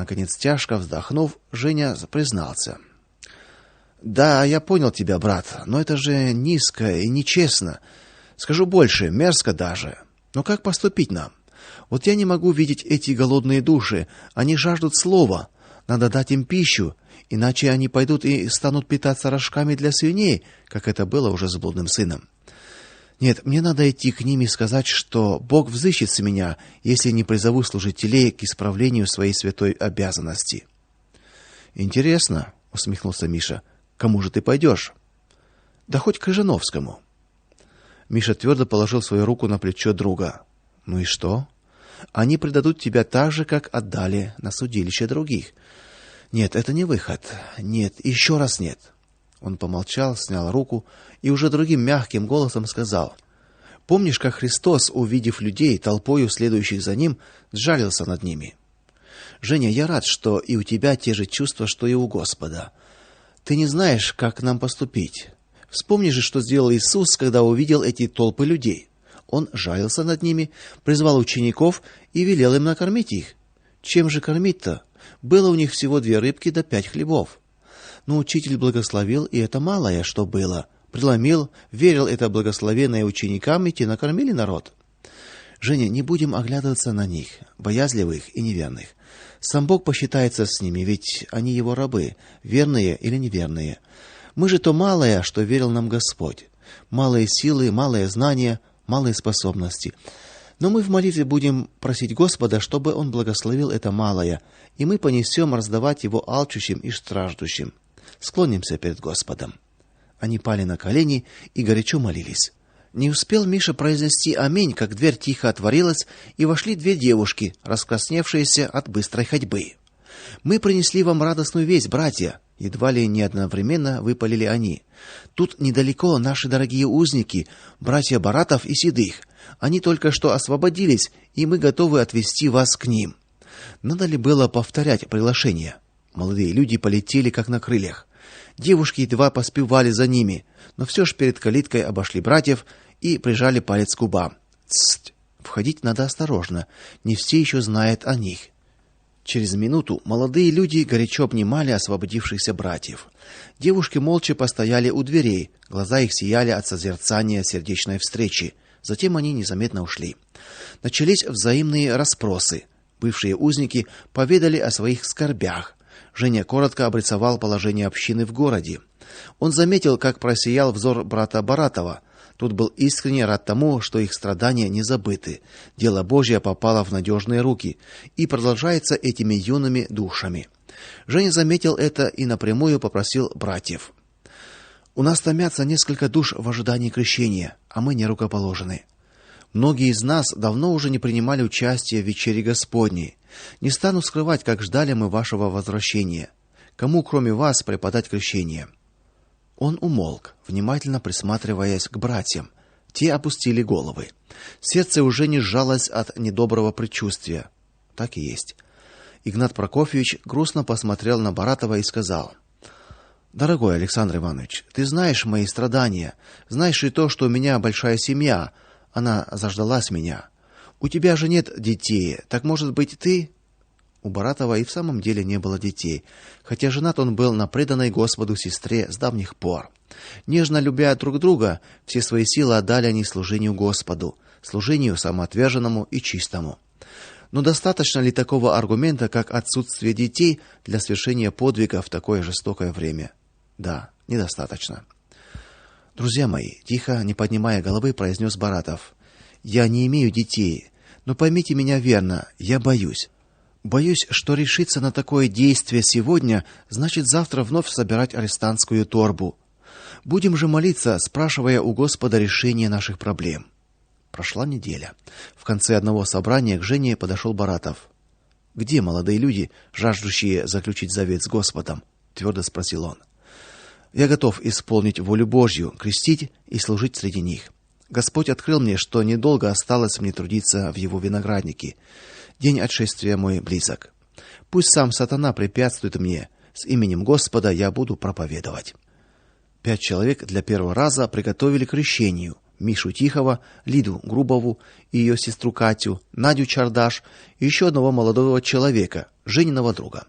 Наконец, тяжко вздохнув, Женя признался: "Да, я понял тебя, брат, но это же низко и нечестно. Скажу больше, мерзко даже. Но как поступить нам? Вот я не могу видеть эти голодные души, они жаждут слова. Надо дать им пищу, иначе они пойдут и станут питаться рожками для свиней, как это было уже с блудным сыном. Нет, мне надо идти к ним и сказать, что Бог взыщет с меня, если не призову служителей к исправлению своей святой обязанности". "Интересно", усмехнулся Миша. "Кому же ты пойдешь?" "Да хоть к Крыжановскому". Миша твердо положил свою руку на плечо друга. "Ну и что? Они предадут тебя так же, как отдали на судилище других. Нет, это не выход. Нет, еще раз нет". Он помолчал, снял руку и уже другим мягким голосом сказал: "Помнишь, как Христос, увидев людей, толпою следующих за ним, сжалился над ними? Женя, я рад, что и у тебя те же чувства, что и у Господа. Ты не знаешь, как нам поступить. Вспомни же, что сделал Иисус, когда увидел эти толпы людей. Он жалился над ними, призвал учеников и велел им накормить их. Чем же кормить-то? Было у них всего 2 рыбки да 5 хлебов. Но учитель благословил, и это малое, что было, преломил, верил это благословенное ученикам, и те накормили народ. Женя, не будем оглядываться на них, боязливых и неверных. Сам Бог посчитается с ними, ведь они его рабы, верные или неверные. Мы же то малое, что верил нам Господь. Малые силы, малые знания, малые способности. Но мы в молитве будем просить Господа, чтобы он благословил это малое, и мы понесем раздавать его алчущим и страждущим. Склонимся перед Господом". Они пали на колени и горячо молились. Не успел Миша произнести аминь, как дверь тихо отворилась, и вошли 2 девушки, раскрасневшиеся от быстрой ходьбы. "Мы принесли вам радостную весть, братья", едва ли не одновременно выпалили они. "Тут недалеко наши дорогие узники, братья Баратов и Седых. Они только что освободились, и мы готовы отвезти вас к ним". Надо ли было повторять приглашение? Молодые люди полетели как на крыльях. Девушки едва поспевали за ними, но все ж перед калиткой обошли братьев и прижали палец к губам. "Тсst, входить надо осторожно, не все еще знают о них". Через минуту молодые люди горячо обнимали освободившихся братьев. Девушки молча постояли у дверей, глаза их сияли от созерцания сердечной встречи. Затем они незаметно ушли. Начались взаимные расспросы. Бывшие узники поведали о своих скорбях. Женя коротко обрисовал положение общины в городе. Он заметил, как просиял взор брата Баратова. Тот был искренне рад тому, что их страдания не забыты. Дело Божье попало в надежные руки и продолжается этими юными душами. Женя заметил это и напрямую попросил братьев: "У нас томятся несколько душ в ожидании крещения, а мы не рукоположены. Многие из нас давно уже не принимали участия в вечере Господней. Не стану скрывать, как ждали мы вашего возвращения. Кому, кроме вас, преподать крещение?" Он умолк, внимательно присматриваясь к братьям. Те опустили головы. Сердце уже не сжалось от недоброго предчувствия. Так и есть. Игнат Прокофьевич грустно посмотрел на Баратова и сказал: "Дорогой Александр Иванович, ты знаешь мои страдания, знаешь и то, что у меня большая семья, она заждалась меня. У тебя же нет детей, так, может быть, ты?" У Баратова и в самом деле не было детей, хотя женат он был на преданной Господу сестре с давних пор. Нежно любя друг друга, все свои силы отдали они служению Господу, служению самоотверженному и чистому. Но достаточно ли такого аргумента, как отсутствие детей, для совершения подвига в такое жестокое время? Да, недостаточно. "Друзья мои", тихо, не поднимая головы, произнес Баратов: "Я не имею детей, но поймите меня верно, я боюсь. Боюсь, что решиться на такое действие сегодня значит завтра вновь собирать арестантскую торбу. Будем же молиться, спрашивая у Господа решение наших проблем". Прошла неделя. В конце одного собрания к Жене подошел Баратов. "Где молодые люди, жаждущие заключить завет с Господом?" твердо спросил он. "Я готов исполнить волю Божью, крестить и служить среди них. Господь открыл мне, что недолго осталось мне трудиться в его винограднике. День отшествия мой близок. Пусть сам сатана препятствует мне, с именем Господа я буду проповедовать". 5 человек для первого раза приготовили к крещению. Мишу Тихого, Лиду Грубову и ее сестру Катю, Надю Чардаш и еще одного молодого человека, Жениного друга.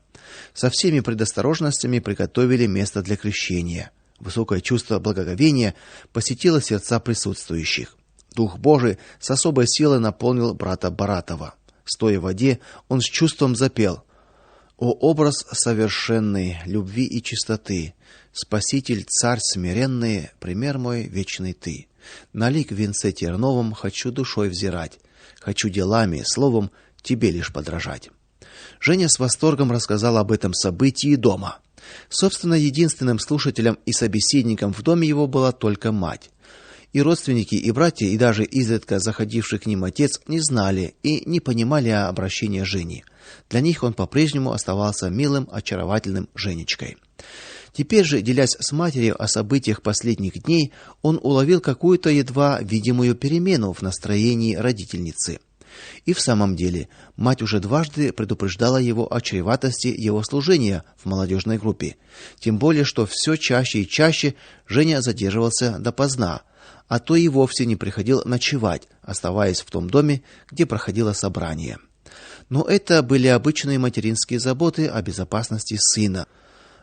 Со всеми предосторожностями приготовили место для крещения. Высокое чувство благоговения посетило сердца присутствующих. Дух Божий с особой силой наполнил брата Баратова. Стоя в воде, он с чувством запел: «О образ совершенный любви и чистоты, Спаситель, Царь смиренный, пример мой вечный ты. На лик в венце терновом хочу душой взирать, хочу делами, словом тебе лишь подражать». Женя с восторгом рассказал об этом событии дома. Собственно, единственным слушателем и собеседником в доме его была только мать. И родственники, и братья, и даже изредка заходивший к ним отец не знали и не понимали обращения Жени. Для них он по-прежнему оставался милым, очаровательным Женечкой. Теперь же, делясь с матерью о событиях последних дней, он уловил какую-то едва видимую перемену в настроении родительницы. И в самом деле, мать уже дважды предупреждала его о чреватости его служения в молодежной группе. Тем более, что все чаще и чаще Женя задерживался допоздна, а то и вовсе не приходил ночевать, оставаясь в том доме, где проходило собрание. Но это были обычные материнские заботы о безопасности сына.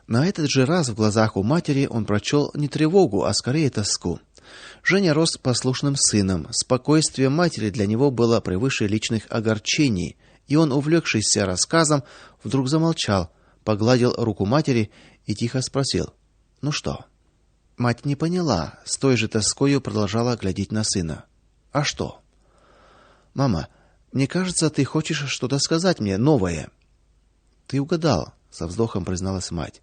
На этот же раз в глазах у матери он прочел не тревогу, а скорее тоску. Женя рос послушным сыном, спокойствие матери для него было превыше личных огорчений, и он, увлекшийся рассказом, вдруг замолчал, погладил руку матери и тихо спросил: "Ну что?" Мать не поняла, с той же тоскою продолжала глядеть на сына. "А что?" "Мама, мне кажется, ты хочешь что-то сказать мне новое". "Ты угадал", со вздохом призналась мать.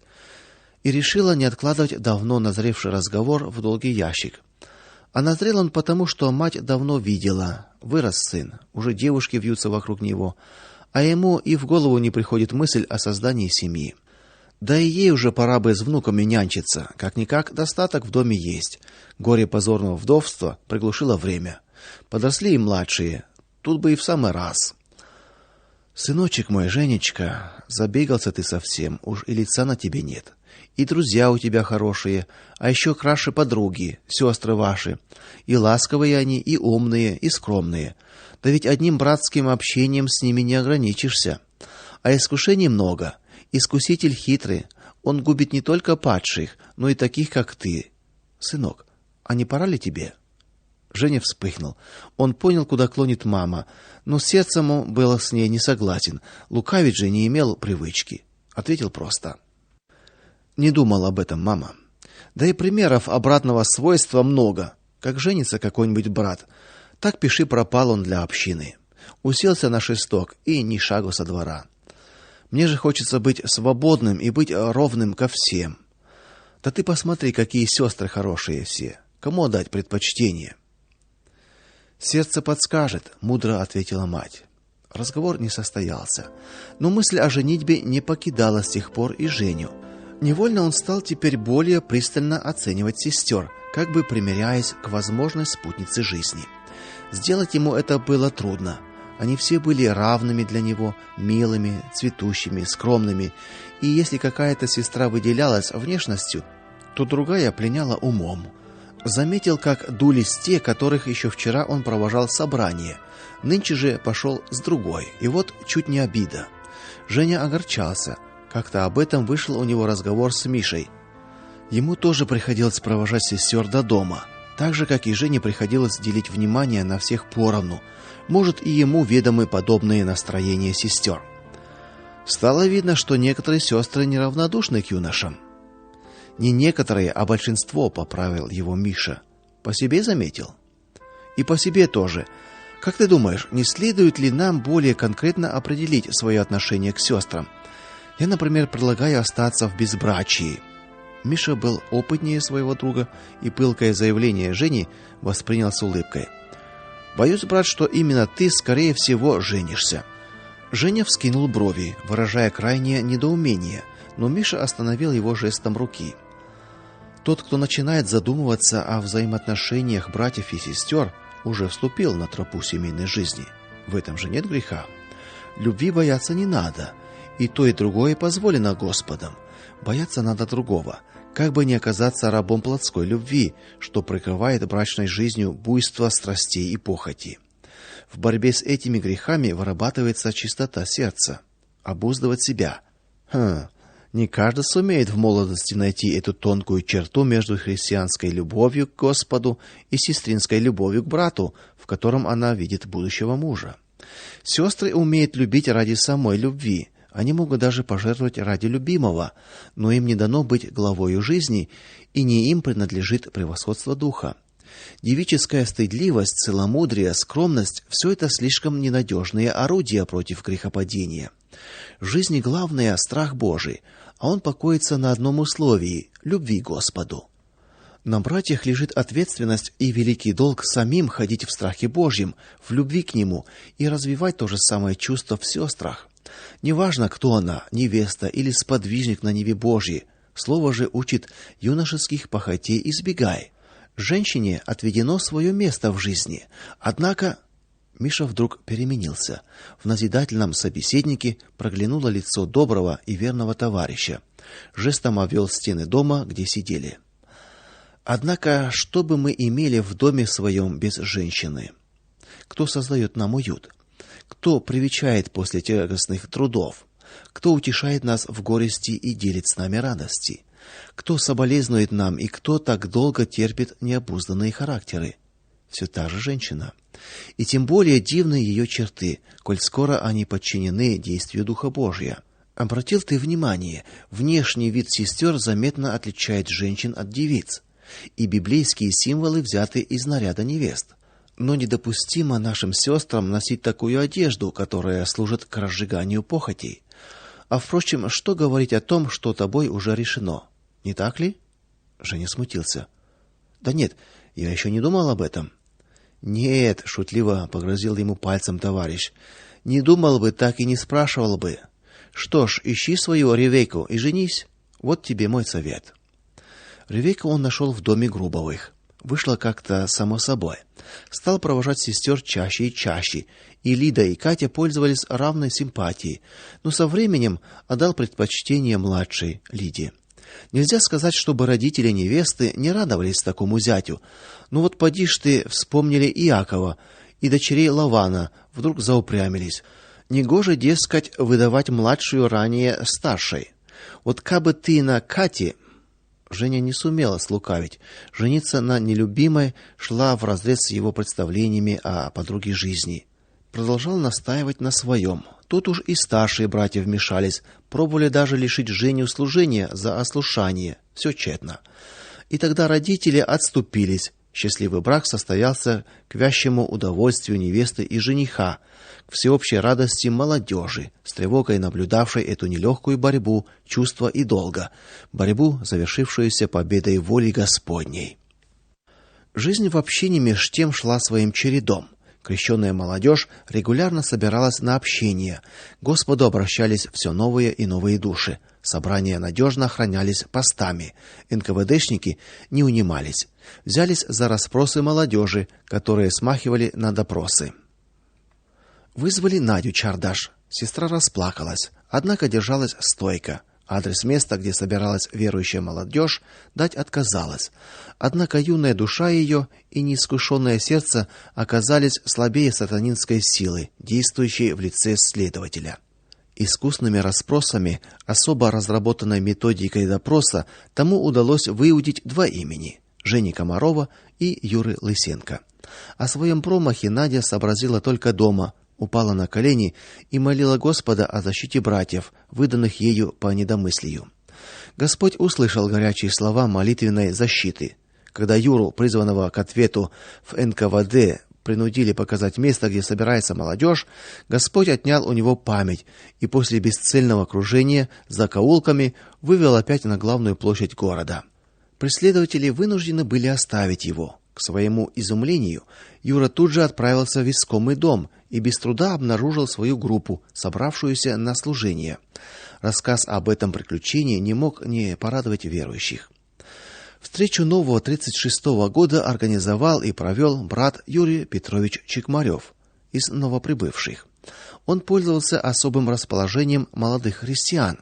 И решила не откладывать давно назревший разговор в долгий ящик. А назрел он потому, что мать давно видела: вырос сын, уже девушки вьются вокруг него, а ему и в голову не приходит мысль о создании семьи. Да и ей уже пора бы с внуками нянчиться, как-никак достаток в доме есть. Горе позорного вдовства приглушило время. Подросли и младшие, тут бы и в самый раз. Сыночек мой, Женечка, забегался ты совсем, уж и лица на тебе нет. И друзья у тебя хорошие, а еще краше подруги, сестры ваши. И ласковые они, и умные, и скромные. Да ведь одним братским общением с ними не ограничишься. А искушений много. Искуситель хитрый, он губит не только падших, но и таких, как ты. Сынок, а не пора ли тебе? Женя вспыхнул. Он понял, куда клонит мама, но сердцем он был с ней не согласен. Лукавить же не имел привычки. Ответил просто: "Не думал об этом, мама. Да и примеров обратного свойства много. Как женится какой-нибудь брат, так пиши пропал он для общины. Уселся на шесток и ни шагу со двора. Мне же хочется быть свободным и быть ровным ко всем. Да ты посмотри, какие сестры хорошие все. Кому отдать предпочтение?" "Сердце подскажет", мудро ответила мать. Разговор не состоялся, но мысль о женитьбе не покидала с тех пор и Женю. Невольно он стал теперь более пристально оценивать сестер, как бы примиряясь к возможной спутнице жизни. Сделать ему это было трудно. Они все были равными для него, милыми, цветущими, скромными, и если какая-то сестра выделялась внешностью, то другая пленяла умом. Заметил, как дулись те, которых еще вчера он провожал в собрание. Нынче же пошел с другой, и вот чуть не обида. Женя огорчался. Как-то об этом вышел у него разговор с Мишей. Ему тоже приходилось провожать сестер до дома, так же, как и Жене приходилось делить внимание на всех поровну. Может, и ему ведомы подобные настроения сестер. Стало видно, что некоторые сестры неравнодушны к юношам. Не некоторые, а большинство, поправил его Миша. По себе заметил? И по себе тоже. Как ты думаешь, не следует ли нам более конкретно определить свое отношение к сестрам? Я, например, предлагаю остаться в безбрачии. Миша был опытнее своего друга и пылкое заявление Жени воспринял с улыбкой. Боюсь, брат, что именно ты, скорее всего, женишься. Женя вскинул брови, выражая крайнее недоумение, но Миша остановил его жестом руки. Тот, кто начинает задумываться о взаимоотношениях братьев и сестер, уже вступил на тропу семейной жизни. В этом же нет греха. Любви бояться не надо, и то, и другое позволено Господом. Бояться надо другого, как бы не оказаться рабом плотской любви, что прикрывает брачной жизнью буйство страстей и похоти. В борьбе с этими грехами вырабатывается чистота сердца, обуздывать себя. Не каждый сумеет в молодости найти эту тонкую черту между христианской любовью к Господу и сестринской любовью к брату, в котором она видит будущего мужа. Сестры умеют любить ради самой любви. Они могут даже пожертвовать ради любимого, но им не дано быть главою жизни, и не им принадлежит превосходство духа. Девическая стыдливость, целомудрие, скромность – все это слишком ненадежные орудия против грехопадения. В жизни главное – страх Божий, а он покоится на одном условии – любви к Господу. На братьях лежит ответственность и великий долг самим ходить в страхе Божьем, в любви к Нему и развивать то же самое чувство в сестрах. Неважно, кто она, невеста или сподвижник на ниве Божьей, слово же учит: юношеских похотей избегай. Женщине отведено свое место в жизни. Однако Миша вдруг переменился. В назидательном собеседнике проглянуло лицо доброго и верного товарища. Жестом обвел стены дома, где сидели. Однако, что бы мы имели в доме своем без женщины? Кто создает нам уют? Кто привечает после тягостных трудов? Кто утешает нас в горести и делит с нами радости? Кто соболезнует нам и кто так долго терпит необузданные характеры? Все та же женщина. И тем более дивны ее черты, коль скоро они подчинены действию Духа Божия. Обратил ты внимание, внешний вид сестер заметно отличает женщин от девиц, и библейские символы взяты из наряда невест. Но недопустимо нашим сестрам носить такую одежду, которая служит к разжиганию похотей. А впрочем, что говорить о том, что тобой уже решено? Не так ли? Женя смутился. Да нет, я еще не думал об этом. Нет, шутливо погрозил ему пальцем товарищ. Не думал бы, так и не спрашивал бы. Что ж, ищи свою Ревекку и женись. Вот тебе мой совет. Ревекку он нашел в доме Грубовых. Вышло как-то само собой. Стал провожать сестер чаще и чаще, и Лида и Катя пользовались равной симпатией, но со временем отдал предпочтение младшей Лиде. Нельзя сказать, чтобы родители невесты не радовались такому зятю. Но вот поди ж ты, вспомнили Иакова и дочерей Лавана, вдруг заупрямились. Негоже, дескать, выдавать младшую ранее старшей. Вот кабы ты на Кате... Женя не сумела слукавить. Жениться на нелюбимой шла вразрез с его представлениями о подруге жизни. Продолжал настаивать на своем. Тут уж и старшие братья вмешались, пробовали даже лишить Женю служения за ослушание. Все тщетно. И тогда родители отступились. Счастливый брак состоялся к вящему удовольствию невесты и жениха, к всеобщей радости молодежи, с тревогой наблюдавшей эту нелегкую борьбу чувства и долга, борьбу, завершившуюся победой воли Господней. Жизнь в общине меж тем шла своим чередом. Крещенная молодежь регулярно собиралась на общение. К Господу обращались все новые и новые души. Собрания надежно охранялись постами. НКВДшники не унимались. Взялись за расспросы молодежи, которые смахивали на допросы. Вызвали Надю Чардаш. Сестра расплакалась, однако держалась стойко. Адрес места, где собиралась верующая молодежь, дать отказалась. Однако юная душа ее и неискушенное сердце оказались слабее сатанинской силы, действующей в лице следователя. Искусными расспросами, особо разработанной методикой допроса, тому удалось выудить два имени: Жени Комарова и Юры Лысенко. О своем промахе Надя сообразила только дома, упала на колени и молила Господа о защите братьев, выданных ею по недомыслию. Господь услышал горячие слова молитвенной защиты. Когда Юру, призванного к ответу в НКВД, принудили показать место, где собирается молодежь, Господь отнял у него память и после бесцельного кружения закоулками вывел опять на главную площадь города. Преследователи вынуждены были оставить его. К своему изумлению, Юра тут же отправился в искомый дом и без труда обнаружил свою группу, собравшуюся на служение. Рассказ об этом приключении не мог не порадовать верующих. Встречу нового 36-го года организовал и провел брат Юрий Петрович Чекмарев из новоприбывших. Он пользовался особым расположением молодых христиан,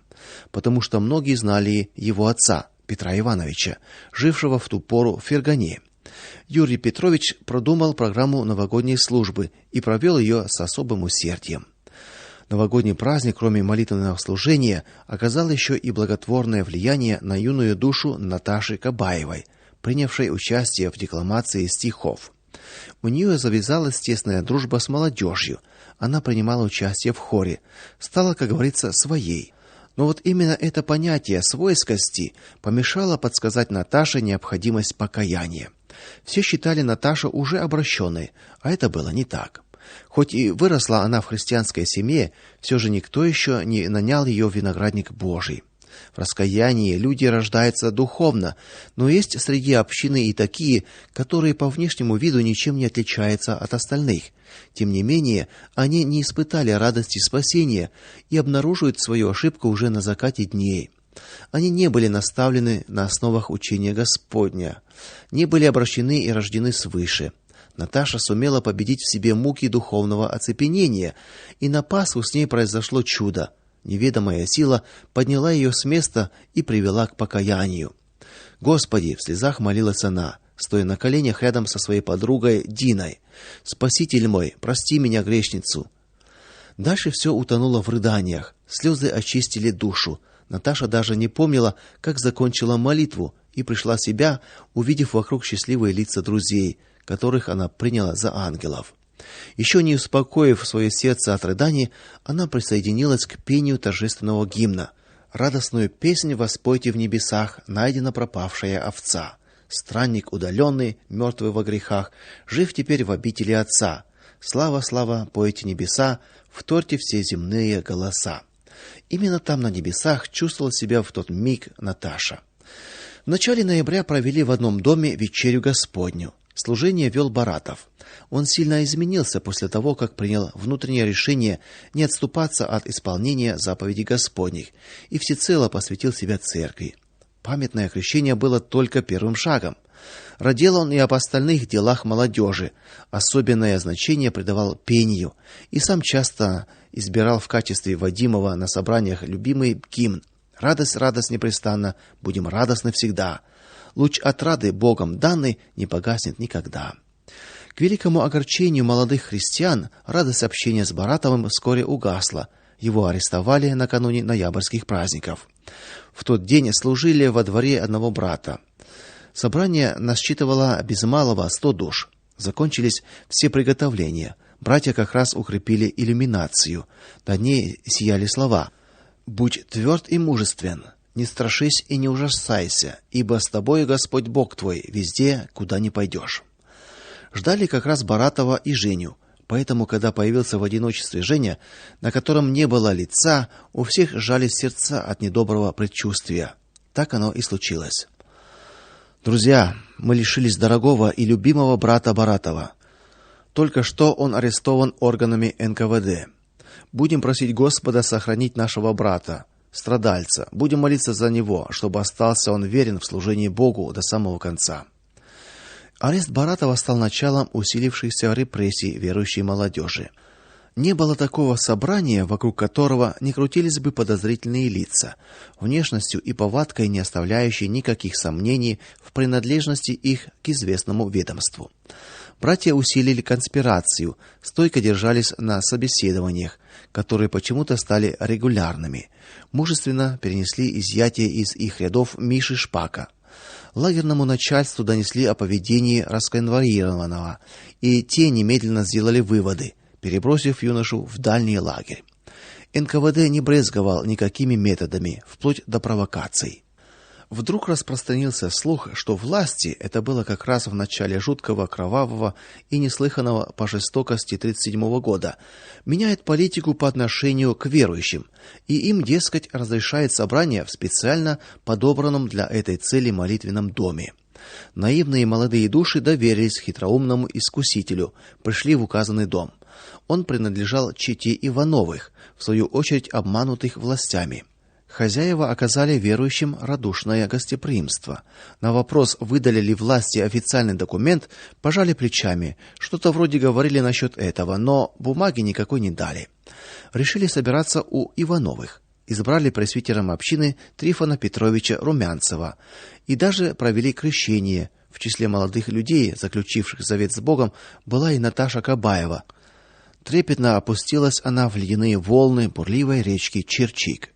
потому что многие знали его отца, Петра Ивановича, жившего в ту пору в Фергане. Юрий Петрович продумал программу новогодней службы и провел ее с особым усердием. Новогодний праздник, кроме молитвенного служения, оказал еще и благотворное влияние на юную душу Наташи Кабаевой, принявшей участие в декламации стихов. У нее завязалась тесная дружба с молодежью. Она принимала участие в хоре, стала, как говорится, своей. Но вот именно это понятие свойскости помешало подсказать Наташе необходимость покаяния. Все считали Наташу уже обращенной, а это было не так. Хоть и выросла она в христианской семье, все же никто еще не нанял ее в виноградник Божий. В раскаянии люди рождаются духовно, но есть среди общины и такие, которые по внешнему виду ничем не отличаются от остальных. Тем не менее, они не испытали радости спасения и обнаруживают свою ошибку уже на закате дней. Они не были наставлены на основах учения Господня, не были обращены и рождены свыше. Наташа сумела победить в себе муки духовного оцепенения, и на Пасху с ней произошло чудо. Неведомая сила подняла ее с места и привела к покаянию. Господи, в слезах молилась она, стоя на коленях рядом со своей подругой Диной. Спаситель мой, прости меня, грешницу. Дальше все утонуло в рыданиях. Слезы очистили душу. Наташа даже не помнила, как закончила молитву, и пришла в себя, увидев вокруг счастливые лица друзей, которых она приняла за ангелов. Еще не успокоив свое сердце от рыданий, она присоединилась к пению торжественного гимна. Радостную песнь воспойте в небесах, найдена пропавшая овца. Странник удаленный, мертвый во грехах, жив теперь в обители Отца. Слава, слава, пойте небеса, вторьте все земные голоса. Именно там на небесах чувствовала себя в тот миг Наташа. В начале ноября провели в одном доме вечерю Господню. Служение вел Баратов. Он сильно изменился после того, как принял внутреннее решение не отступаться от исполнения заповедей Господних и всецело посвятил себя церкви. Памятное крещение было только первым шагом. Радел он и об остальных делах молодежи. Особенное значение придавал пению и сам часто избирал в качестве водимого на собраниях любимый гимн: «Радость, радость непрестанно, будем радостны всегда. Луч отрады Богом данный не погаснет никогда». К великому огорчению молодых христиан радость общения с Баратовым вскоре угасла. Его арестовали накануне ноябрьских праздников. В тот день служили во дворе одного брата. Собрание насчитывало без малого 100 душ. Закончились все приготовления. Братья как раз укрепили иллюминацию. Над ней сияли слова: «Будь тверд и мужествен, не страшись и не ужасайся, ибо с тобой Господь Бог твой везде, куда ни пойдешь». Ждали как раз Баратова и Женю. Поэтому, когда появился в одиночестве Женя, на котором не было лица, у всех сжались сердца от недоброго предчувствия. Так оно и случилось. Друзья, мы лишились дорогого и любимого брата Баратова. Только что он арестован органами НКВД. Будем просить Господа сохранить нашего брата, страдальца. Будем молиться за него, чтобы остался он верен в служении Богу до самого конца. Арест Баратова стал началом усилившихся репрессий верующей молодежи. Не было такого собрания, вокруг которого не крутились бы подозрительные лица, внешностью и повадкой не оставляющие никаких сомнений в принадлежности их к известному ведомству. Братья усилили конспирацию, стойко держались на собеседованиях, которые почему-то стали регулярными. Мужественно перенесли изъятие из их рядов Миши Шпака. Лагерному начальству донесли о поведении расконвоированного, и те немедленно сделали выводы, перебросив юношу в дальний лагерь. НКВД не брезговал никакими методами, вплоть до провокаций. Вдруг распространился слух, что власти, это было как раз в начале жуткого, кровавого и неслыханного по жестокости 1937 года, меняет политику по отношению к верующим, и им, дескать, разрешает собрание в специально подобранном для этой цели молитвенном доме. Наивные молодые души доверились хитроумному искусителю, пришли в указанный дом. Он принадлежал чете Ивановых, в свою очередь обманутых властями. Хозяева оказали верующим радушное гостеприимство. На вопрос, выдали ли власти официальный документ, пожали плечами. Что-то вроде говорили насчет этого, но бумаги никакой не дали. Решили собираться у Ивановых. избрали пресвитером общины Трифона Петровича Румянцева и даже провели крещение. В числе молодых людей, заключивших завет с Богом, была и Наташа Кабаева. Трепетно опустилась она в ледяные волны бурливой речки Черчик.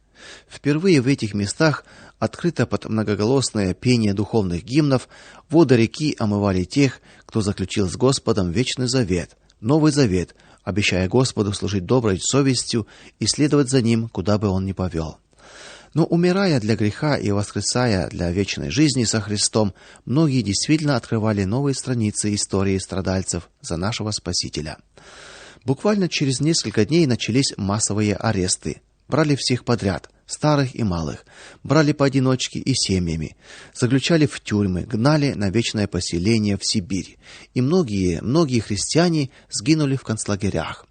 Впервые в этих местах, открыто под многоголосное пение духовных гимнов, воды реки омывали тех, кто заключил с Господом вечный завет, Новый Завет, обещая Господу служить доброй совестью и следовать за ним, куда бы он ни повел. Но умирая для греха и воскресая для вечной жизни со Христом, многие действительно открывали новые страницы истории страдальцев за нашего Спасителя. Буквально через несколько дней начались массовые аресты. Брали всех подряд, старых и малых, брали поодиночке и семьями, заключали в тюрьмы, гнали на вечное поселение в Сибирь. И многие христиане сгинули в концлагерях.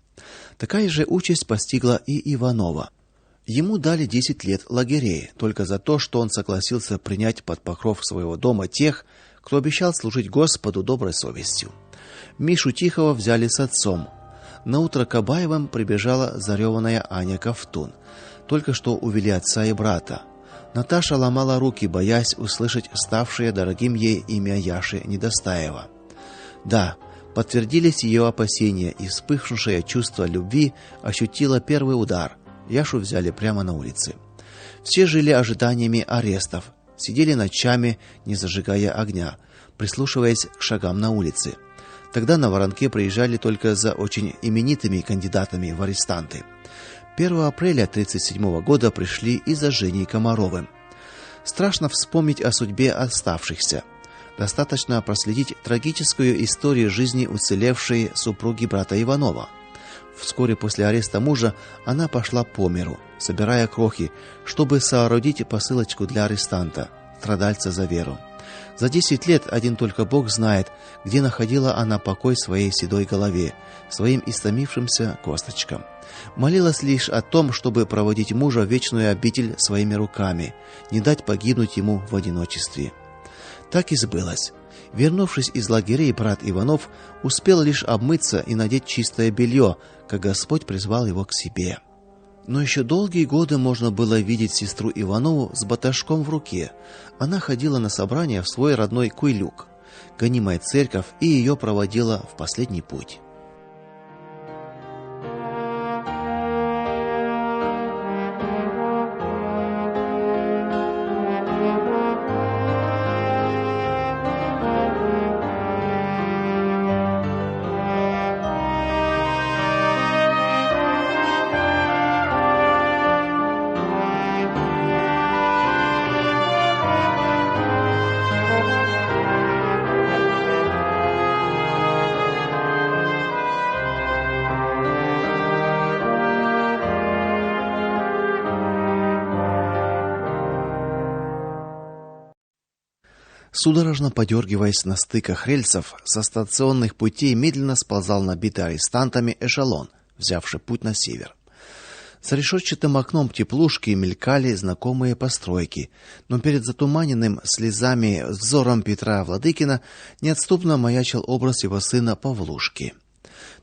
Такая же участь постигла и Иванова. Ему дали 10 лет лагерей только за то, что он согласился принять под покров своего дома тех, кто обещал служить Господу доброй совестью. Мишу Тихого взяли с отцом. Наутро к Кабаевым прибежала зареванная Аня Ковтун. Только что увели отца и брата. Наташа ломала руки, боясь услышать ставшее дорогим ей имя Яши Недостаева. Да, подтвердились ее опасения, и вспыхнувшее чувство любви ощутило первый удар. Яшу взяли прямо на улице. Все жили ожиданиями арестов, сидели ночами, не зажигая огня, прислушиваясь к шагам на улице. Тогда на Воронке приезжали только за очень именитыми кандидатами в арестанты. 1 апреля 1937 года пришли и за Женей Комаровым. Страшно вспомнить о судьбе оставшихся. Достаточно проследить трагическую историю жизни уцелевшей супруги брата Иванова. Вскоре после ареста мужа она пошла по миру, собирая крохи, чтобы соорудить посылочку для арестанта, страдальца за веру. За 10 лет один только Бог знает, где находила она покой своей седой голове, своим истомившимся косточкам. Молилась лишь о том, чтобы проводить мужа в вечную обитель своими руками, не дать погибнуть ему в одиночестве. Так и сбылось. Вернувшись из лагерей, брат Иванов успел лишь обмыться и надеть чистое белье, как Господь призвал его к себе. Но еще долгие годы можно было видеть сестру Иванову с баташком в руке. Она ходила на собрания в свой родной Куйлюк, гонимая церковь, и ее проводила в последний путь. Судорожно подергиваясь на стыках рельсов, со станционных путей медленно сползал набитый арестантами эшелон, взявший путь на север. За решетчатым окном теплушки мелькали знакомые постройки, но перед затуманенным слезами взором Петра Владыкина неотступно маячил образ его сына Павлушки.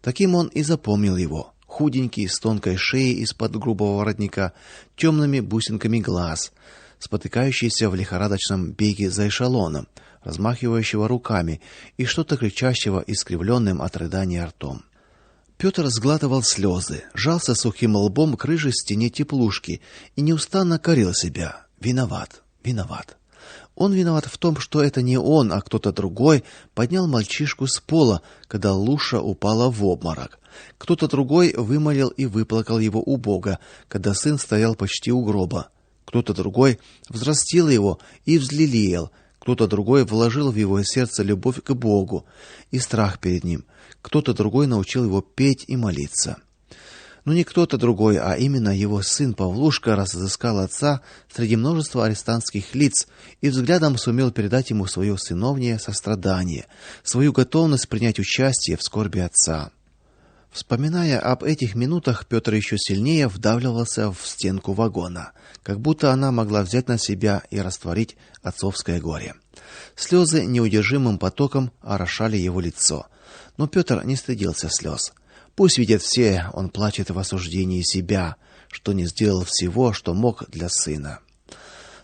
Таким он и запомнил его: худенький, с тонкой шеей из-под грубого воротника, темными бусинками глаз, спотыкающийся в лихорадочном беге за эшелоном, размахивающего руками и что-то кричащего искривленным от рыдания ртом. Петр сглатывал слезы, жался сухим лбом к рыжей стене теплушки и неустанно корил себя: виноват, виноват. Он виноват в том, что это не он, а кто-то другой поднял мальчишку с пола, когда Луша упала в обморок. Кто-то другой вымолил и выплакал его у Бога, когда сын стоял почти у гроба. Кто-то другой взрастил его и взлелеял, кто-то другой вложил в его сердце любовь к Богу и страх перед ним, кто-то другой научил его петь и молиться. Но не кто-то другой, а именно его сын Павлушка разыскал отца среди множества арестантских лиц и взглядом сумел передать ему свое сыновнее сострадание, свою готовность принять участие в скорби отца. Вспоминая об этих минутах, Петр еще сильнее вдавливался в стенку вагона, как будто она могла взять на себя и растворить отцовское горе. Слезы неудержимым потоком орошали его лицо, но Петр не стыдился слез. Пусть видят все, он плачет в осуждении себя, что не сделал всего, что мог для сына.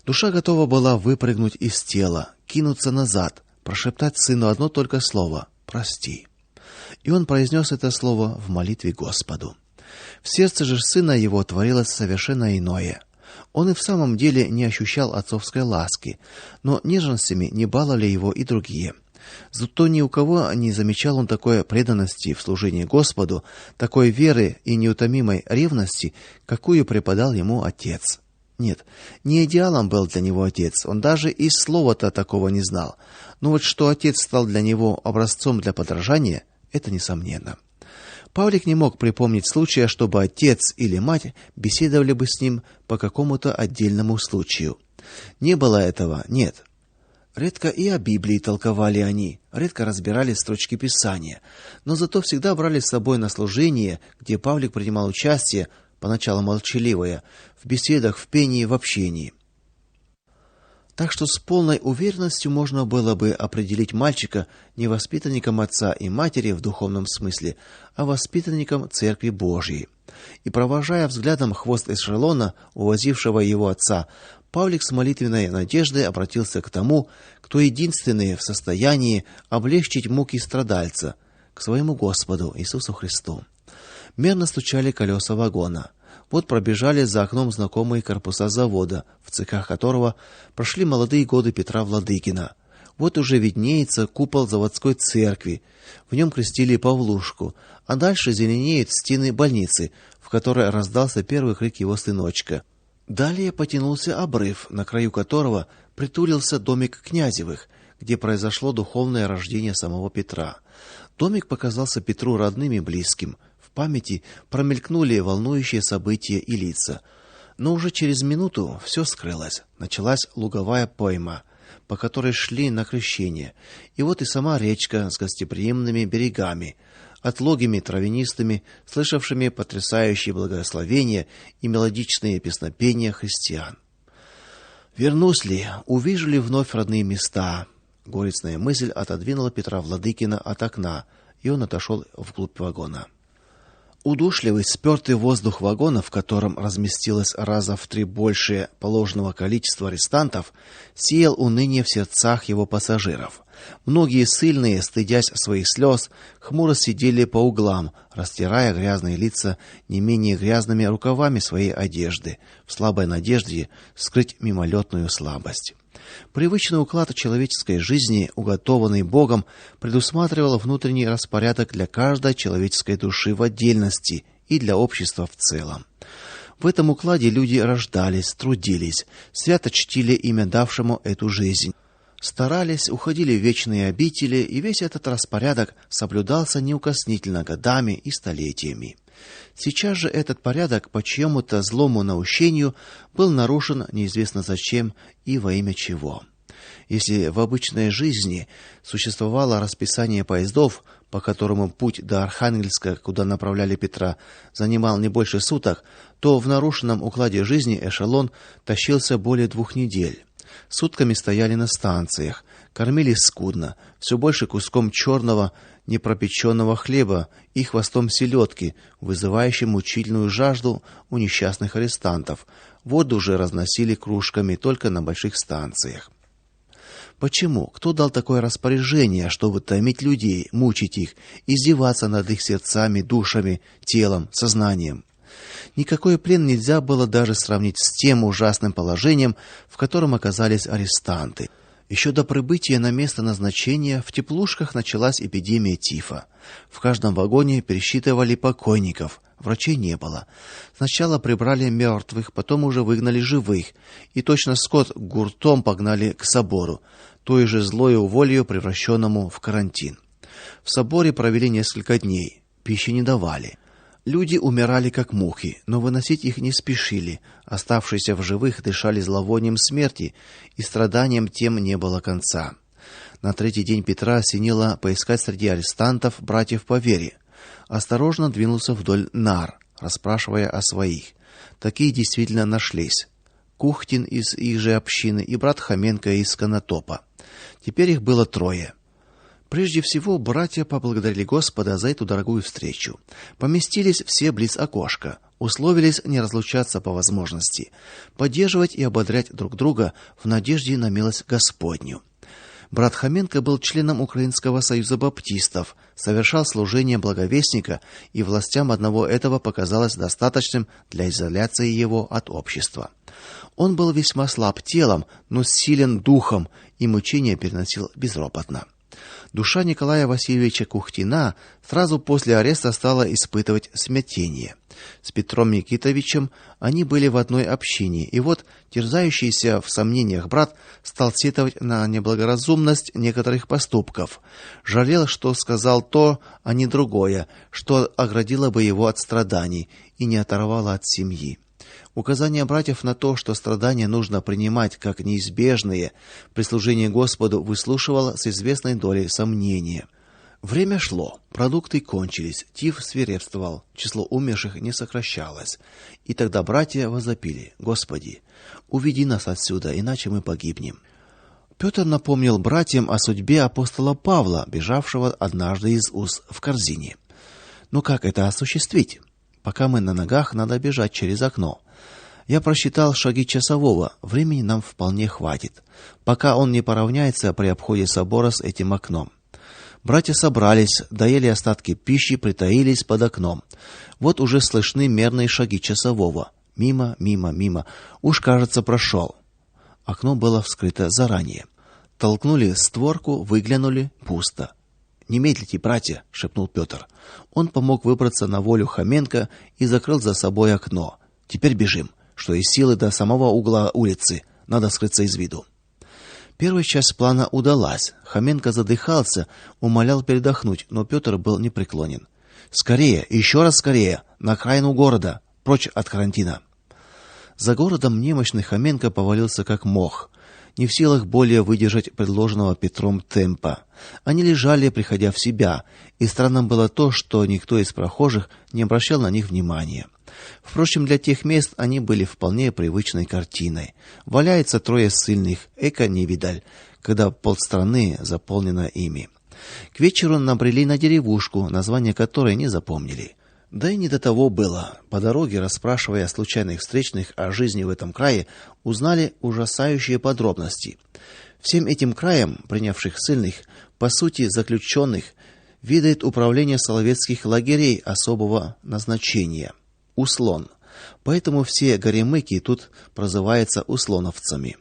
Душа готова была выпрыгнуть из тела, кинуться назад, прошептать сыну одно только слово: прости. И он произнес это слово в молитве Господу. В сердце же сына его творилось совершенно иное. Он и в самом деле не ощущал отцовской ласки, но нежностями не баловали его и другие. Зато ни у кого не замечал он такой преданности в служении Господу, такой веры и неутомимой ревности, какую преподал ему отец. Нет, не идеалом был для него отец, он даже и слова-то такого не знал. Но вот что отец стал для него образцом для подражания, это несомненно. Павлик не мог припомнить случая, чтобы отец или мать беседовали бы с ним по какому-то отдельному случаю. Не было этого, нет. Редко и о Библии толковали они, редко разбирали строчки Писания, но зато всегда брали с собой на служение, где Павлик принимал участие, поначалу молчаливое, в беседах, в пении, в общении. Так что с полной уверенностью можно было бы определить мальчика не воспитанником отца и матери в духовном смысле, а воспитанником Церкви Божией. И провожая взглядом хвост эшелона, увозившего его отца, Павлик с молитвенной надеждой обратился к тому, кто единственный в состоянии облегчить муки страдальца, к своему Господу Иисусу Христу. Мерно стучали колеса вагона. Вот пробежали за окном знакомые корпуса завода, в цехах которого прошли молодые годы Петра Владыкина. Вот уже виднеется купол заводской церкви. В нем крестили Павлушку, а дальше зеленеют стены больницы, в которой раздался первый крик его сыночка. Далее потянулся обрыв, на краю которого притулился домик Князевых, где произошло духовное рождение самого Петра. Домик показался Петру родным и близким. В памяти промелькнули волнующие события и лица. Но уже через минуту все скрылось. Началась луговая пойма, по которой шли на крещение. И вот и сама речка с гостеприимными берегами, отлогими травянистыми, слышавшими потрясающие благословения и мелодичные песнопения христиан. Вернусь ли, увижу ли вновь родные места? Горестная мысль отодвинула Петра Владыкина от окна, и он отошел вглубь вагона. Удушливый, спёртый воздух вагона, в котором разместилось раза в 3 больше положенного количества арестантов, сеял уныние в сердцах его пассажиров. Многие ссыльные, стыдясь своих слез, хмуро сидели по углам, растирая грязные лица не менее грязными рукавами своей одежды, в слабой надежде скрыть мимолетную слабость. Привычный уклад человеческой жизни, уготованный Богом, предусматривал внутренний распорядок для каждой человеческой души в отдельности и для общества в целом. В этом укладе люди рождались, трудились, свято чтили имя давшему эту жизнь, старались, уходили в вечные обители, и весь этот распорядок соблюдался неукоснительно годами и столетиями. Сейчас же этот порядок по чьему-то злому наущению был нарушен неизвестно зачем и во имя чего. Если в обычной жизни существовало расписание поездов, по которому путь до Архангельска, куда направляли Петра, занимал не больше суток, то в нарушенном укладе жизни эшелон тащился более 2 недель. Сутками стояли на станциях, кормили скудно, все больше куском черного непропеченного хлеба и хвостом селедки, вызывающим мучительную жажду у несчастных арестантов. Воду же разносили кружками только на больших станциях. Почему? Кто дал такое распоряжение, чтобы томить людей, мучить их, издеваться над их сердцами, душами, телом, сознанием? Никакой плен нельзя было даже сравнить с тем ужасным положением, в котором оказались арестанты. Еще до прибытия на место назначения в теплушках началась эпидемия тифа. В каждом вагоне пересчитывали покойников, врачей не было. Сначала прибрали мертвых, потом уже выгнали живых, и точно скот гуртом погнали к собору, той же злою волею превращенному в карантин. В соборе провели несколько дней, пищи не давали. Люди умирали как мухи, но выносить их не спешили. Оставшиеся в живых дышали зловонием смерти, и страданиям тем не было конца. На 3-й день Петра осенило поискать среди арестантов братьев по вере. Осторожно двинулся вдоль нар, расспрашивая о своих. Такие действительно нашлись. Кухтин из их же общины и брат Хоменко из Конотопа. Теперь их было 3. Прежде всего, братья поблагодарили Господа за эту дорогую встречу. Поместились все близ окошка. условились не разлучаться по возможности, поддерживать и ободрять друг друга в надежде на милость Господню. Брат Хоменко был членом Украинского союза баптистов, совершал служение благовестника, и властям одного этого показалось достаточным для изоляции его от общества. Он был весьма слаб телом, но силен духом и мучения переносил безропотно. Душа Николая Васильевича Кухтина сразу после ареста стала испытывать смятение. С Петром Никитовичем они были в одной общине, и вот терзающийся в сомнениях брат стал сетовать на неблагоразумность некоторых поступков. Жалел, что сказал то, а не другое, что оградило бы его от страданий и не оторвало от семьи. Указания братьев на то, что страдания нужно принимать как неизбежные при служении Господу, выслушивал с известной долей сомнения. Время шло, продукты кончились, тиф свирепствовал, число умерших не сокращалось. И тогда братья возопили: "Господи, уведи нас отсюда, иначе мы погибнем". Петр напомнил братьям о судьбе апостола Павла, бежавшего однажды из Уз в корзине. Но как это осуществить? Пока мы на ногах, надо бежать через окно. Я просчитал шаги часового, времени нам вполне хватит, пока он не поравняется при обходе собора с этим окном. Братья собрались, доели остатки пищи, притаились под окном. Вот уже слышны мерные шаги часового. Мимо, мимо, мимо. Уж, кажется, прошел. Окно было вскрыто заранее. Толкнули створку, выглянули, пусто. "Не медлите, братья", шепнул Петр. Он помог выбраться на волю Хоменко и закрыл за собой окно. "Теперь бежим, что из силы до самого угла улицы. Надо скрыться из виду". Первая часть плана удалась. Хоменко задыхался, умолял передохнуть, но Петр был непреклонен. "Скорее, еще раз скорее, на окраину города, прочь от карантина". За городом немощный Хоменко повалился как мох, не в силах более выдержать предложенного Петром темпа. Они лежали, приходя в себя, и странным было то, что никто из прохожих не обращал на них внимания. Впрочем, для тех мест они были вполне привычной картиной. Валяется трое ссыльных, эко невидаль, когда полстраны заполнено ими. К вечеру набрели на деревушку, название которой не запомнили. Да и не до того было. По дороге, расспрашивая случайных встречных о жизни в этом крае, узнали ужасающие подробности. Всем этим краем, принявших ссыльных, по сути заключенных, ведает управление соловецких лагерей особого назначения – Услон. Поэтому все горемыки тут прозываются услоновцами.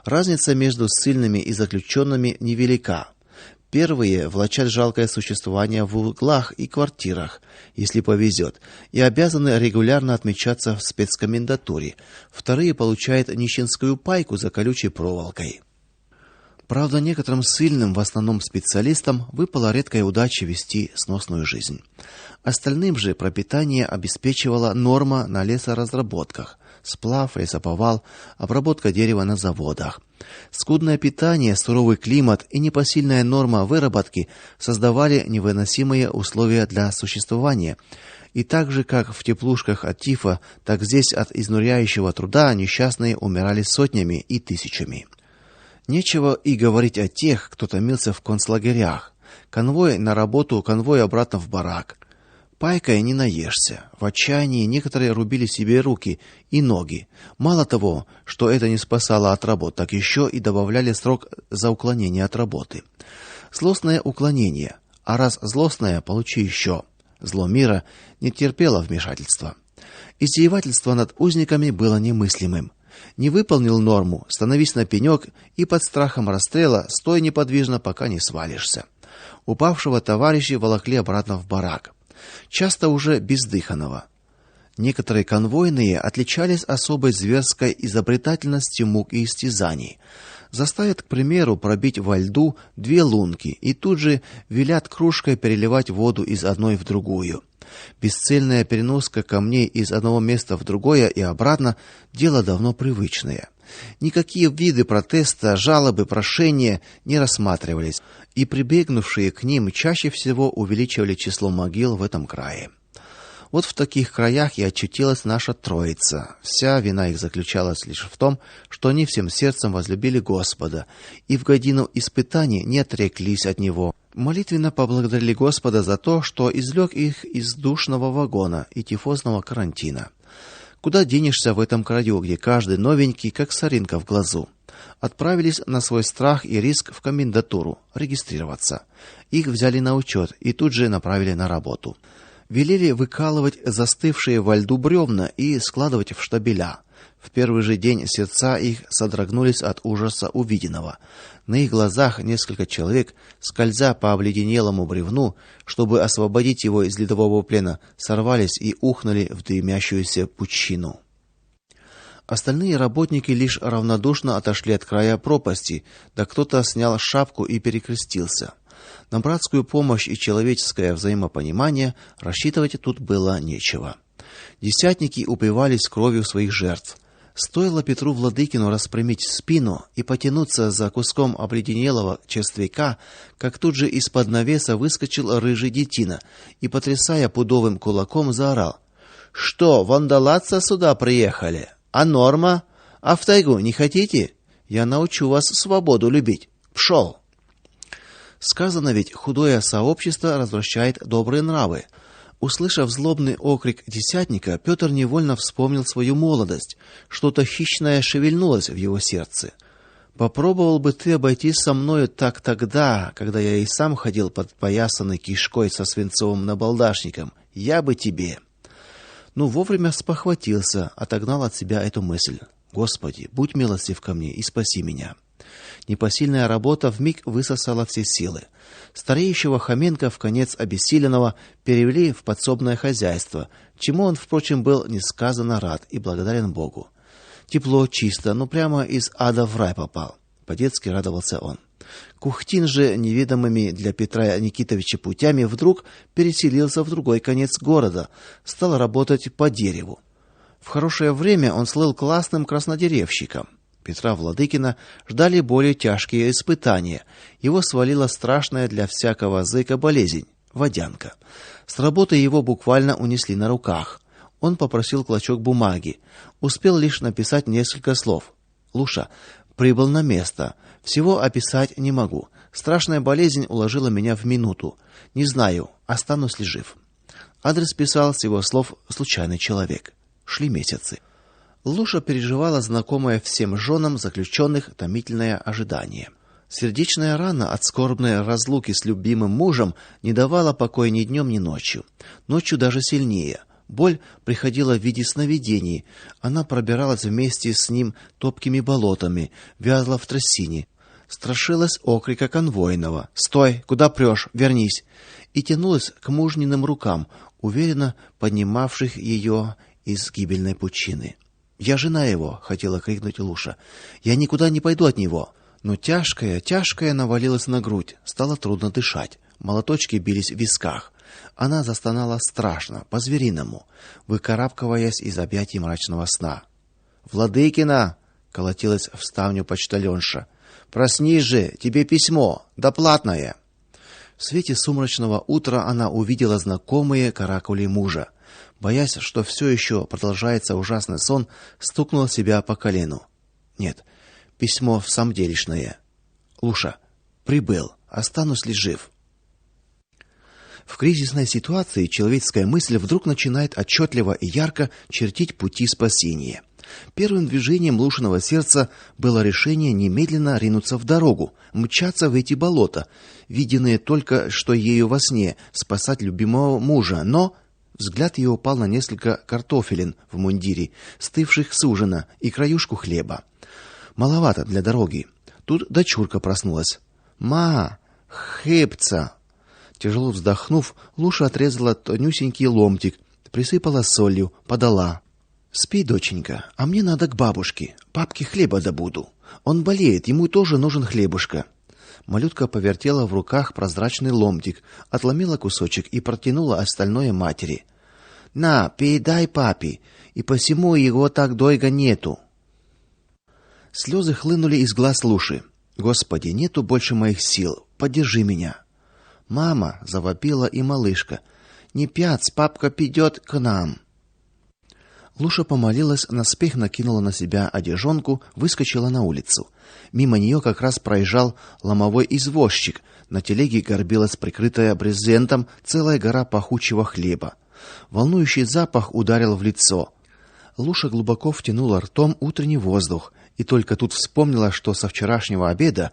Разница между ссыльными и заключенными невелика. Первые влачат жалкое существование в углах и квартирах, если повезет, и обязаны регулярно отмечаться в спецкомендатуре. Вторые получают нищенскую пайку за колючей проволокой. Правда, некоторым ссыльным, в основном специалистам, выпала редкая удача вести сносную жизнь. Остальным же пропитание обеспечивала норма на лесоразработках: сплав, лесоповал, обработка дерева на заводах. Скудное питание, суровый климат и непосильная норма выработки создавали невыносимые условия для существования. И так же, как в теплушках от тифа, так здесь от изнуряющего труда несчастные умирали сотнями и тысячами. Нечего и говорить о тех, кто томился в концлагерях. Конвой на работу, конвой обратно в барак. Пайкой не наешься. В отчаянии некоторые рубили себе руки и ноги. Мало того, что это не спасало от работ, так еще и добавляли срок за уклонение от работы. Злостное уклонение. А раз злостное, получи еще. Зло мира не терпело вмешательства. Издевательство над узниками было немыслимым. Не выполнил норму, становись на пенек и под страхом расстрела стой неподвижно, пока не свалишься. Упавшего товарища волокли обратно в барак, часто уже бездыханного. Некоторые конвойные отличались особой зверской изобретательностью мук и истязаний. Заставят, к примеру, пробить во льду 2 лунки и тут же велят кружкой переливать воду из одной в другую. Бесцельная переноска камней из одного места в другое и обратно дело давно привычное. Никакие виды протеста, жалобы, прошения не рассматривались, и прибегнувшие к ним чаще всего увеличивали число могил в этом крае. Вот в таких краях и очутилась наша троица. Вся вина их заключалась лишь в том, что они всем сердцем возлюбили Господа и в годину испытаний не отреклись от него, Молитвенно поблагодарили Господа за то, что извлек их из душного вагона и тифозного карантина. Куда денешься в этом краю, где каждый новенький, как соринка в глазу. Отправились на свой страх и риск в комендатуру регистрироваться. Их взяли на учет и тут же направили на работу. Велели выкалывать застывшие во льду бревна и складывать в штабеля. В первый же день сердца их содрогнулись от ужаса увиденного. На их глазах несколько человек, скользя по обледенелому бревну, чтобы освободить его из ледового плена, сорвались и ухнули в дымящуюся пучину. Остальные работники лишь равнодушно отошли от края пропасти, да кто-то снял шапку и перекрестился. На братскую помощь и человеческое взаимопонимание рассчитывать тут было нечего. Десятники упивались кровью своих жертв. Стоило Петру Владыкину распрямить спину и потянуться за куском обледенелого черствяка, как тут же из-под навеса выскочил рыжий детина и, потрясая пудовым кулаком, заорал: "Что, вандалаться сюда приехали? А норма? А в тайгу не хотите? Я научу вас свободу любить. Пшел!" Сказано ведь, худое сообщество развращает добрые нравы. Услышав злобный окрик десятника, Петр невольно вспомнил свою молодость. Что-то хищное шевельнулось в его сердце. Попробовал бы ты обойтись со мною так тогда, когда я и сам ходил подпоясанный кишкой со свинцовым набалдашником. Я бы тебе. Вовремя спохватился, отогнал от себя эту мысль. Господи, будь милостив ко мне и спаси меня. Непосильная работа вмиг высосала все силы. Стареющего Хоменко, вконец обессиленного, перевели в подсобное хозяйство, чему он, впрочем, был несказанно рад и благодарен Богу. Тепло, чисто, прямо из ада в рай попал. По-детски радовался он. Кухтин же неведомыми для Петра Никитовича путями вдруг переселился в другой конец города, стал работать по дереву. В хорошее время он слыл классным краснодеревщиком. Петра Владыкина ждали более тяжкие испытания. Его свалила страшная для всякого зэка болезнь водянка. С работы его буквально унесли на руках. Он попросил клочок бумаги, успел лишь написать несколько слов. Луша, прибыл на место. Всего описать не могу. Страшная болезнь уложила меня в минуту. Не знаю, останусь ли жив. Адрес писал с его слов случайный человек. Шли месяцы. Луша переживала знакомое всем женам заключенных томительное ожидание. Сердечная рана от скорбной разлуки с любимым мужем не давала покоя ни днем, ни ночью. Ночью даже сильнее. Боль приходила в виде сновидений. Она пробиралась вместе с ним топкими болотами, вязла в трясине. Страшилась окрика конвойного: "Стой, куда прешь? Вернись!" и тянулась к мужниным рукам, уверенно поднимавших ее из гибельной пучины. "Я жена его", хотела крикнуть Луша. "Я никуда не пойду от него". Но тяжкое навалилось на грудь, стало трудно дышать. Молоточки бились в висках. Она застонала страшно, по-звериному, выкарабкиваясь из объятий мрачного сна. "Владыкина!" колотилась в ставню почтальонша. "Проснись же, тебе письмо, доплатное". В свете сумрачного утра она увидела знакомые каракули мужа. Боясь, что все еще продолжается ужасный сон, стукнула себя по колену. Нет, письмо в самом делешное. "Луша, прибыл, останусь ли жив?" В кризисной ситуации человеческая мысль вдруг начинает отчетливо и ярко чертить пути спасения. Первым движением Лушиного сердца было решение немедленно ринуться в дорогу, мчаться в эти болота, виденные только что ею во сне, спасать любимого мужа, но взгляд ее упал на несколько картофелин в мундире, стывших с ужина, и краюшку хлеба. Маловато для дороги. Тут дочурка проснулась. "Ма, хлебца". Тяжело вздохнув, Луша отрезала тонюсенький ломтик, присыпала солью, подала. "Спи, доченька, а мне надо к бабушке. Папке хлеба добуду. Он болеет, ему тоже нужен хлебушка". Малютка повертела в руках прозрачный ломтик, отломила кусочек и протянула остальное матери. "На, передай папе, и посему его так долго нету". Слезы хлынули из глаз Луши. "Господи, нету больше моих сил. Поддержи меня". "Мама", завопила и малышка. "Не пяц, папка придет к нам". Луша помолилась, наспех накинула на себя одежонку, выскочила на улицу. Мимо нее как раз проезжал ломовой извозчик, На телеге горбилась прикрытая брезентом целая гора пахучего хлеба. Волнующий запах ударил в лицо. Луша глубоко втянула ртом утренний воздух и только тут вспомнила, что со вчерашнего обеда,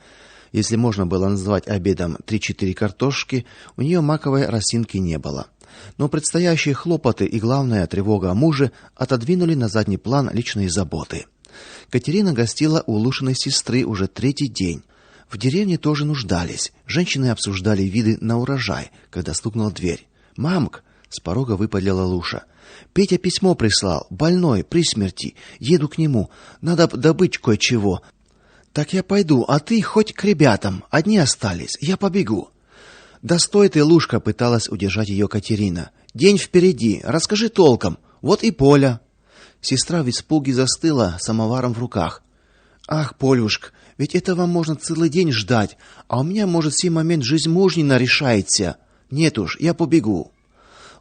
если можно было назвать обедом 3-4 картошки, у нее маковой росинки не было. Но предстоящие хлопоты и главная тревога о муже отодвинули на задний план личные заботы. Катерина гостила у Лушиной сестры уже третий день. В деревне тоже нуждались. Женщины обсуждали виды на урожай, когда стукнула дверь. "Мамк", с порога выпалила Луша. "Петя письмо прислал, больной, при смерти. Еду к нему. Надо добыть кое-чего. Так я пойду, а ты хоть к ребятам. Одни остались. Я побегу". "Да стой ты, Лушка", пыталась удержать ее Катерина. "День впереди. Расскажи толком. Вот и Поля". Сестра в испуге застыла, самоваром в руках. "Ах, Полюшка, ведь этого можно целый день ждать, а у меня, может, в сей момент жизнь мужнина решается. Нет уж, я побегу".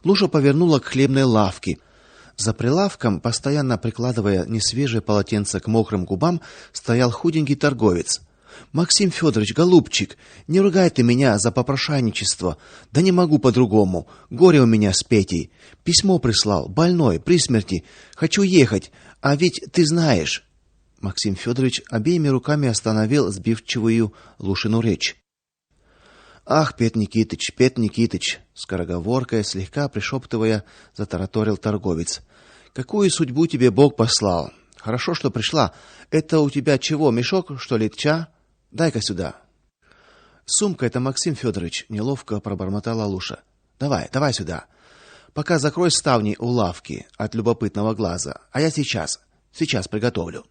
Луша повернула к хлебной лавке. За прилавком, постоянно прикладывая несвежее полотенце к мокрым губам, стоял худенький торговец. "Максим Федорович, голубчик, не ругай ты меня за попрошайничество. Да не могу по-другому. Горе у меня с Петей. Письмо прислал, больной, при смерти. Хочу ехать, а ведь ты знаешь". Максим Федорович обеими руками остановил сбивчивую Лушину речь. "Ах, Пет Никитыч", скороговоркой, слегка пришептывая, затараторил торговец. "Какую судьбу тебе Бог послал? Хорошо, что пришла. Это у тебя чего, мешок, что ли, ча? Дай-ка сюда". "Сумка это, Максим Федорович", неловко пробормотала Луша. Давай сюда. Пока закрой ставни у лавки от любопытного глаза, а я сейчас приготовлю".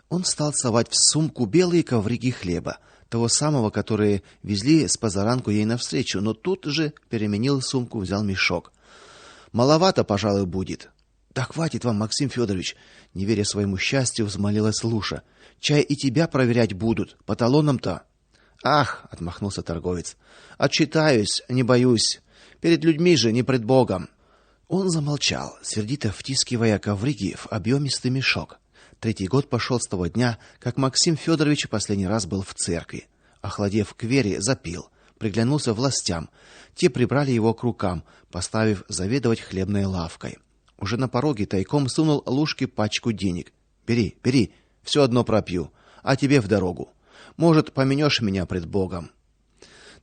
Он стал совать в сумку белые коврики хлеба, того самого, который везли с позаранку ей навстречу, но тут же переменил сумку, взял мешок. "Маловато, пожалуй, будет". "Да хватит вам, Максим Федорович", не веря своему счастью, взмолилась Луша. "Чай и тебя проверять будут, по талонам-то". "Ах", отмахнулся торговец. "Отчитаюсь, не боюсь. Перед людьми же, не пред Богом". Он замолчал, сердито втискивая коврики в объемистый мешок. Третий год пошел с того дня, как Максим Федорович последний раз был в церкви. Охладев к вере, запил, приглянулся властям. Те прибрали его к рукам, поставив заведовать хлебной лавкой. Уже на пороге тайком сунул Лушке пачку денег. Бери, все одно пропью, а тебе в дорогу. Может, поменешь меня пред Богом".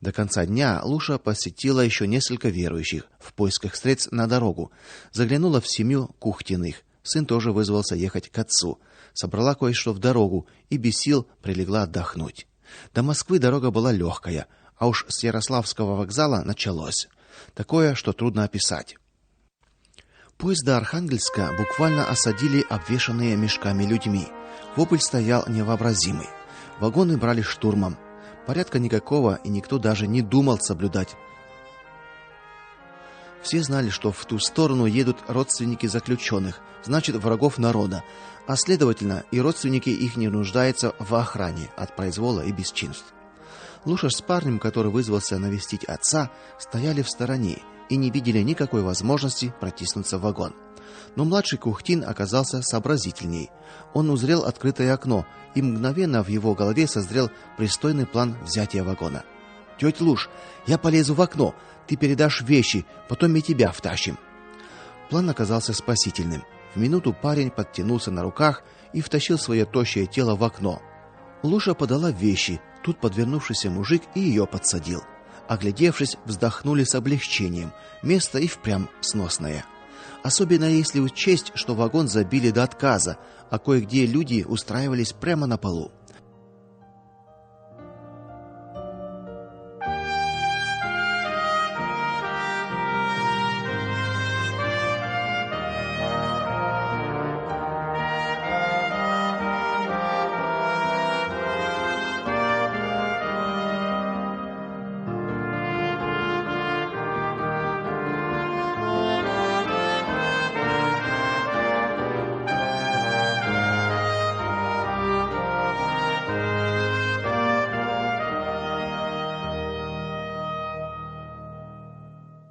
До конца дня Луша посетила еще несколько верующих в поисках средств на дорогу. Заглянула в семью Кухтиных. Сын тоже вызвался ехать к отцу. Собрала кое-что в дорогу и без сил прилегла отдохнуть. До Москвы дорога была легкая, а уж с Ярославского вокзала началось такое, что трудно описать. Поезд до Архангельска буквально осадили обвешанные мешками людьми. Вопль стоял невообразимый. Вагоны брали штурмом. Порядка никакого, и никто даже не думал соблюдать. Все знали, что в ту сторону едут родственники заключенных, значит, врагов народа, а следовательно, и родственники их не нуждаются в охране от произвола и бесчинств. Луша с парнем, который вызвался навестить отца, стояли в стороне и не видели никакой возможности протиснуться в вагон. Но младший Кухтин оказался сообразительней. Он узрел открытое окно, и мгновенно в его голове созрел пристойный план взятия вагона. "Тётя Луш, я полезу в окно, ты передашь вещи, потом и тебя втащим". План оказался спасительным. В минуту парень подтянулся на руках и втащил свое тощее тело в окно. Луша подала вещи, тут подвернувшийся мужик и ее подсадил. Оглядевшись, вздохнули с облегчением. Место и впрямь сносное. Особенно если учесть, что вагон забили до отказа, а кое-где люди устраивались прямо на полу.